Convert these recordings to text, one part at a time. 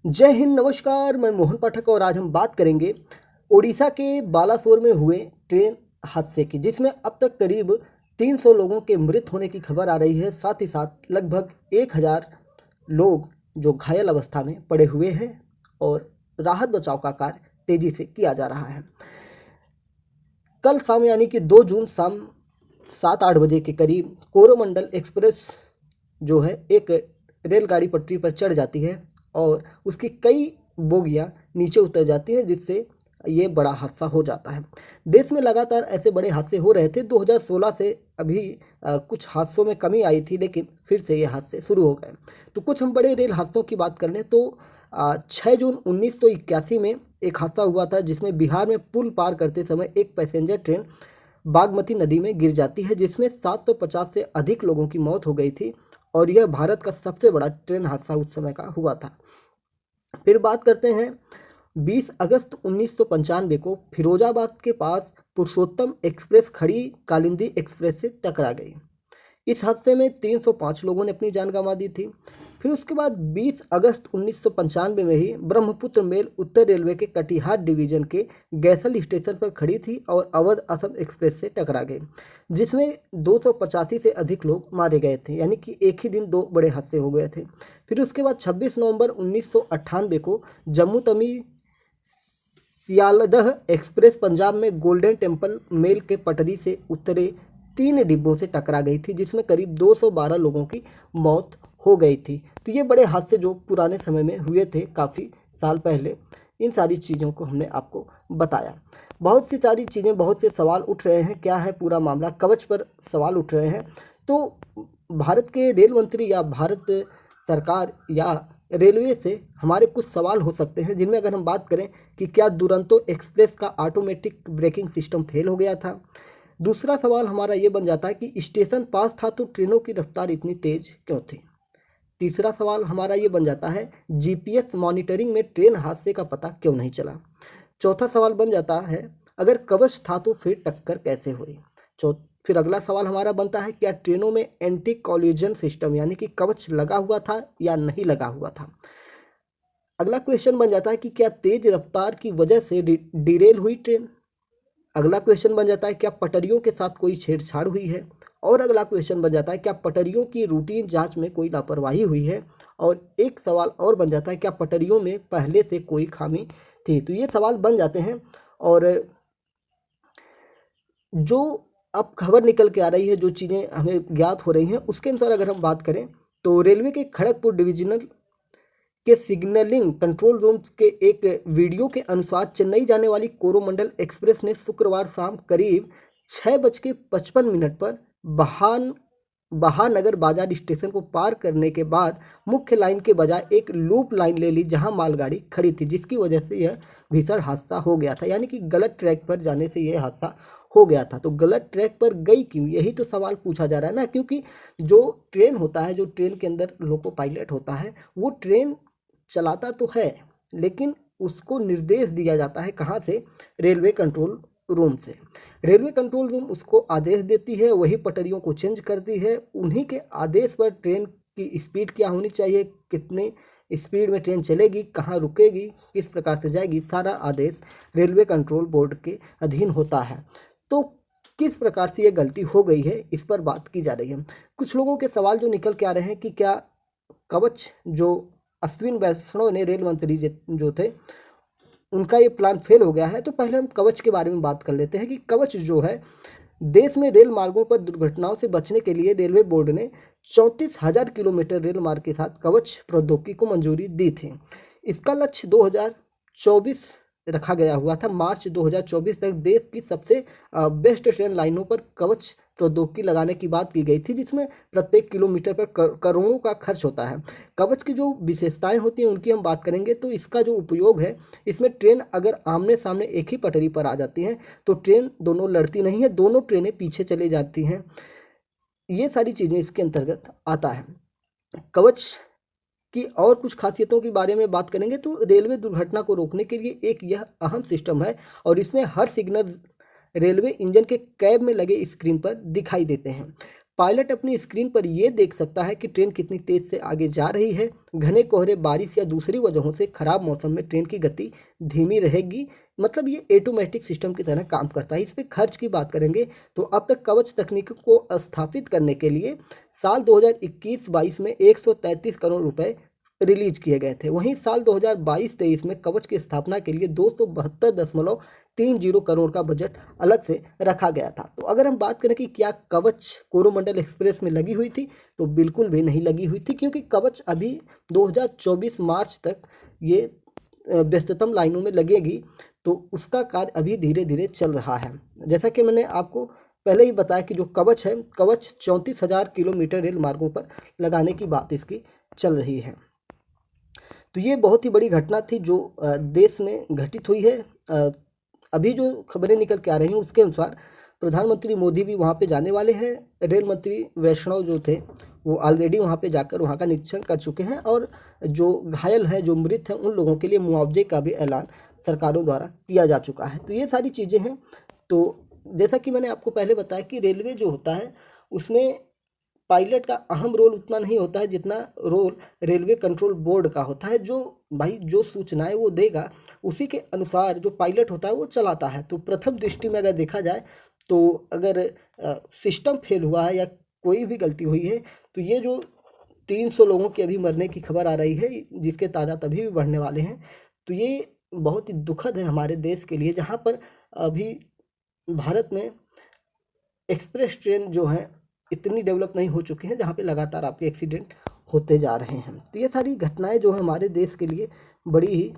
जय हिंद, नमस्कार। मैं मोहन पाठक और आज हम बात करेंगे ओडिशा के बालासोर में हुए ट्रेन हादसे की, जिसमें अब तक करीब 300 लोगों के मृत होने की खबर आ रही है। साथ ही साथ लगभग 1000 लोग जो घायल अवस्था में पड़े हुए हैं और राहत बचाव का कार्य तेजी से किया जा रहा है। कल शाम यानी कि 2 जून शाम 7-8 बजे के करीब कोरोमंडल एक्सप्रेस जो है एक रेलगाड़ी पटरी पर चढ़ जाती है और उसकी कई बोगियां नीचे उतर जाती है, जिससे ये बड़ा हादसा हो जाता है। देश में लगातार ऐसे बड़े हादसे हो रहे थे। 2016 से अभी कुछ हादसों में कमी आई थी, लेकिन फिर से ये हादसे शुरू हो गए। तो कुछ हम बड़े रेल हादसों की बात कर लें तो 6 जून 1981 में एक हादसा हुआ था, जिसमें बिहार में पुल पार करते समय एक पैसेंजर ट्रेन बागमती नदी में गिर जाती है, जिसमें 750 से अधिक लोगों की मौत हो गई थी और यह भारत का सबसे बड़ा ट्रेन हादसा उस समय का हुआ था। फिर बात करते हैं 20 अगस्त 1995 को फिरोजाबाद के पास पुरुषोत्तम एक्सप्रेस खड़ी कालिंदी एक्सप्रेस से टकरा गई। इस हादसे में 305 लोगों ने अपनी जान गंवा दी थी। फिर उसके बाद 20 अगस्त 1995 में ही ब्रह्मपुत्र मेल उत्तर रेलवे के कटिहार डिवीजन के गैसल स्टेशन पर खड़ी थी और अवध असम एक्सप्रेस से टकरा गई, जिसमें 285 से अधिक लोग मारे गए थे। यानी कि एक ही दिन दो बड़े हादसे हो गए थे। फिर उसके बाद 26 नवंबर 1998 को जम्मू तवी सियालदह एक्सप्रेस पंजाब में गोल्डन टेम्पल मेल के पटरी से उतरे 3 डिब्बों से टकरा गई थी, जिसमें करीब 212 लोगों की मौत हो गई थी। तो ये बड़े हादसे जो पुराने समय में हुए थे, काफ़ी साल पहले, इन सारी चीज़ों को हमने आपको बताया। बहुत सी सारी चीज़ें, बहुत से सवाल उठ रहे हैं। क्या है पूरा मामला? कवच पर सवाल उठ रहे हैं। तो भारत के रेल मंत्री या भारत सरकार या रेलवे से हमारे कुछ सवाल हो सकते हैं, जिनमें अगर हम बात करें कि क्या दुरंतो एक्सप्रेस का ऑटोमेटिक ब्रेकिंग सिस्टम फेल हो गया था। दूसरा सवाल हमारा ये बन जाता है कि स्टेशन पास था तो ट्रेनों की रफ्तार इतनी तेज क्यों थी। तीसरा सवाल हमारा ये बन जाता है जीपीएस मॉनिटरिंग में ट्रेन हादसे का पता क्यों नहीं चला। चौथा सवाल बन जाता है अगर कवच था तो फिर टक्कर कैसे हुई। फिर अगला सवाल हमारा बनता है क्या ट्रेनों में एंटी कॉलिजन सिस्टम यानी कि कवच लगा हुआ था या नहीं लगा हुआ था। अगला क्वेश्चन बन जाता है कि क्या तेज रफ्तार की वजह से डिरेल हुई ट्रेन। अगला क्वेश्चन बन जाता है क्या पटरियों के साथ कोई छेड़छाड़ हुई है। और अगला क्वेश्चन बन जाता है क्या पटरियों की रूटीन जांच में कोई लापरवाही हुई है। और एक सवाल और बन जाता है क्या पटरियों में पहले से कोई खामी थी। तो ये सवाल बन जाते हैं। और जो अब खबर निकल के आ रही है, जो चीज़ें हमें ज्ञात हो रही हैं, उसके अनुसार अगर हम बात करें तो रेलवे के खड़गपुर डिविजनल के सिग्नलिंग कंट्रोल रूम के एक वीडियो के अनुसार चेन्नई जाने वाली कोरोमंडल एक्सप्रेस ने शुक्रवार शाम करीब 6:55 पर बहानगर बाजार स्टेशन को पार करने के बाद मुख्य लाइन के बजाय एक लूप लाइन ले ली, जहां मालगाड़ी खड़ी थी, जिसकी वजह से यह भीषण हादसा हो गया था। यानी कि गलत ट्रैक पर जाने से यह हादसा हो गया था। तो गलत ट्रैक पर गई क्यों, यही तो सवाल पूछा जा रहा है ना। क्योंकि जो ट्रेन होता है, जो ट्रेन के अंदर लोको पायलट होता है, वो ट्रेन चलाता तो है, लेकिन उसको निर्देश दिया जाता है कहाँ से? रेलवे कंट्रोल रूम से। रेलवे कंट्रोल रूम उसको आदेश देती है, वही पटरियों को चेंज करती है। उन्हीं के आदेश पर ट्रेन की स्पीड क्या होनी चाहिए, कितने स्पीड में ट्रेन चलेगी, कहाँ रुकेगी, किस प्रकार से जाएगी, सारा आदेश रेलवे कंट्रोल बोर्ड के अधीन होता है। तो किस प्रकार से ये गलती हो गई है, इस पर बात की जा रही है। कुछ लोगों के सवाल जो निकल के आ रहे हैं कि क्या कवच, जो अश्विन वैष्णव ने रेल मंत्री जो थे, उनका ये प्लान फेल हो गया है। तो पहले हम कवच के बारे में बात कर लेते हैं कि कवच जो है, देश में रेल मार्गों पर दुर्घटनाओं से बचने के लिए रेलवे बोर्ड ने 34,000 किलोमीटर रेल मार्ग के साथ कवच प्रौद्योगिकी को मंजूरी दी थी। इसका लक्ष्य 2024 रखा गया हुआ था। मार्च 2024 तक देश की सबसे बेस्ट ट्रेन लाइनों पर कवच प्रौद्योगिकी लगाने की बात की गई थी, जिसमें प्रत्येक किलोमीटर पर करोड़ों का खर्च होता है। कवच की जो विशेषताएं होती हैं उनकी हम बात करेंगे। तो इसका जो उपयोग है, इसमें ट्रेन अगर आमने सामने एक ही पटरी पर आ जाती हैं तो ट्रेन दोनों लड़ती नहीं है, दोनों ट्रेनें पीछे चली जाती हैं। ये सारी चीज़ें इसके अंतर्गत आता है। कवच की और कुछ खासियतों के बारे में बात करेंगे तो रेलवे दुर्घटना को रोकने के लिए एक यह अहम सिस्टम है और इसमें हर सिग्नल रेलवे इंजन के कैब में लगे स्क्रीन पर दिखाई देते हैं। पायलट अपनी स्क्रीन पर यह देख सकता है कि ट्रेन कितनी तेज से आगे जा रही है। घने कोहरे, बारिश या दूसरी वजहों से खराब मौसम में ट्रेन की गति धीमी रहेगी। मतलब ये ऑटोमेटिक सिस्टम की तरह काम करता है। इस पे खर्च की बात करेंगे तो अब तक कवच तकनीक को स्थापित करने के लिए साल 2021-22 में 133 करोड़ रुपए रिलीज किए गए थे। वहीं साल 2022-23 में कवच की स्थापना के लिए 272.30 करोड़ का बजट अलग से रखा गया था। तो अगर हम बात करें कि क्या कवच कोरोमंडल एक्सप्रेस में लगी हुई थी, तो बिल्कुल भी नहीं लगी हुई थी, क्योंकि कवच अभी 2024 मार्च तक ये व्यस्ततम लाइनों में लगेगी। तो उसका कार्य अभी धीरे धीरे चल रहा है। जैसा कि मैंने आपको पहले ही बताया कि जो कवच है, कवच 34,000 किलोमीटर रेल मार्गों पर लगाने की बात इसकी चल रही है। तो ये बहुत ही बड़ी घटना थी जो देश में घटित हुई है। अभी जो खबरें निकल के आ रही हैं उसके अनुसार प्रधानमंत्री मोदी भी वहाँ पे जाने वाले हैं। रेल मंत्री वैष्णव जो थे वो ऑलरेडी वहाँ पे जाकर वहाँ का निरीक्षण कर चुके हैं, और जो घायल हैं, जो मृत हैं, उन लोगों के लिए मुआवजे का भी ऐलान सरकारों द्वारा किया जा चुका है। तो ये सारी चीज़ें हैं। तो जैसा कि मैंने आपको पहले बताया कि रेलवे जो होता है उसमें पायलट का अहम रोल उतना नहीं होता है जितना रोल रेलवे कंट्रोल बोर्ड का होता है। जो भाई जो सूचनाएं वो देगा उसी के अनुसार जो पायलट होता है वो चलाता है। तो प्रथम दृष्टि में अगर देखा जाए तो अगर सिस्टम फेल हुआ है या कोई भी गलती हुई है तो ये जो 300 लोगों की अभी मरने की खबर आ रही है, जिसके तादाद अभी भी बढ़ने वाले हैं, तो ये बहुत ही दुखद है हमारे देश के लिए, जहाँ पर अभी भारत में एक्सप्रेस ट्रेन जो हैं इतनी डेवलप नहीं हो चुकी हैं, जहाँ पे लगातार आपके एक्सीडेंट होते जा रहे हैं। तो ये सारी घटनाएं जो है हमारे देश के लिए बड़ी ही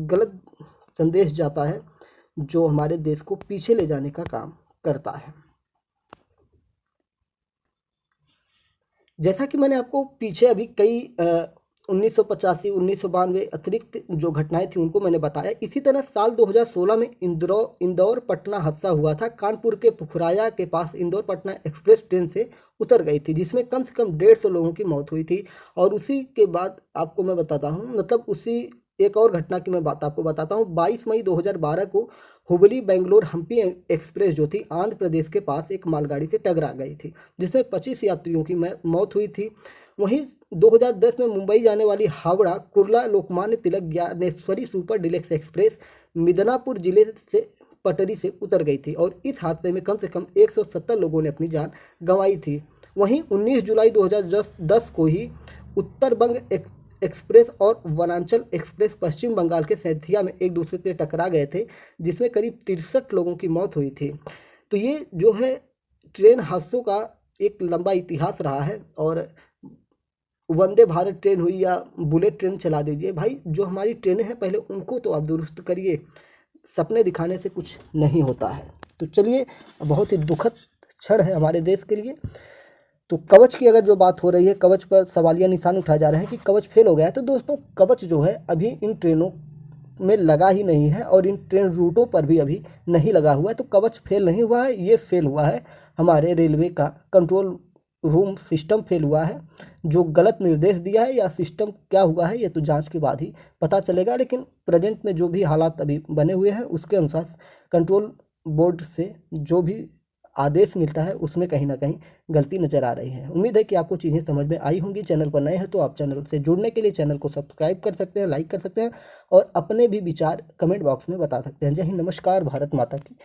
गलत संदेश जाता है, जो हमारे देश को पीछे ले जाने का काम करता है। जैसा कि मैंने आपको पीछे अभी कई 1985, 1992 अतिरिक्त जो घटनाएं थी उनको मैंने बताया। इसी तरह साल 2016 में इंदौर पटना हादसा हुआ था। कानपुर के पुखराया के पास इंदौर पटना एक्सप्रेस ट्रेन से उतर गई थी, जिसमें कम से कम 150 लोगों की मौत हुई थी। और उसी के बाद आपको मैं बताता हूँ, मतलब उसी एक और घटना की मैं बात आपको बताता हूँ। 22 मई 2012 को हुबली बेंगलोर हम्पी एक्सप्रेस जो थी आंध्र प्रदेश के पास एक मालगाड़ी से टकरा गई थी, जिसमें 25 यात्रियों की मौत हुई थी। वहीं 2010 में मुंबई जाने वाली Howrah Kurla Lokmanya Tilak Dnyaneshwari super deluxe express Midnapur जिले से पटरी से उतर गई थी, और इस हादसे में कम से कम 170 लोगों ने अपनी जान गंवाई थी। वहीं 19 जुलाई 2010 को ही उत्तरबंग एक्सप्रेस और वनांचल एक्सप्रेस पश्चिम बंगाल के सैथिया में एक दूसरे से टकरा गए थे, जिसमें करीब 63 लोगों की मौत हुई थी। तो ये जो है ट्रेन हादसों का एक लंबा इतिहास रहा है। और वंदे भारत ट्रेन हुई या बुलेट ट्रेन चला दीजिए, भाई जो हमारी ट्रेनें हैं पहले उनको तो आप दुरुस्त करिए। सपने दिखाने से कुछ नहीं होता है। तो चलिए, बहुत ही दुखद क्षण है हमारे देश के लिए। तो कवच की अगर जो बात हो रही है, कवच पर सवालिया निशान उठाए जा रहे हैं कि कवच फेल हो गया है, तो दोस्तों कवच जो है अभी इन ट्रेनों में लगा ही नहीं है, और इन ट्रेन रूटों पर भी अभी नहीं लगा हुआ है। तो कवच फेल नहीं हुआ है, ये फेल हुआ है हमारे रेलवे का कंट्रोल रूम सिस्टम फेल हुआ है, जो गलत निर्देश दिया है, या सिस्टम क्या हुआ है ये तो जांच के बाद ही पता चलेगा। लेकिन प्रेजेंट में जो भी हालात अभी बने हुए हैं उसके अनुसार कंट्रोल बोर्ड से जो भी आदेश मिलता है उसमें कहीं ना कहीं गलती नज़र आ रही है। उम्मीद है कि आपको चीज़ें समझ में आई होंगी। चैनल पर नए हैं तो आप चैनल से जुड़ने के लिए चैनल को सब्सक्राइब कर सकते हैं, लाइक कर सकते हैं, और अपने भी विचार कमेंट बॉक्स में बता सकते हैं। जय हिंद, नमस्कार, भारत माता की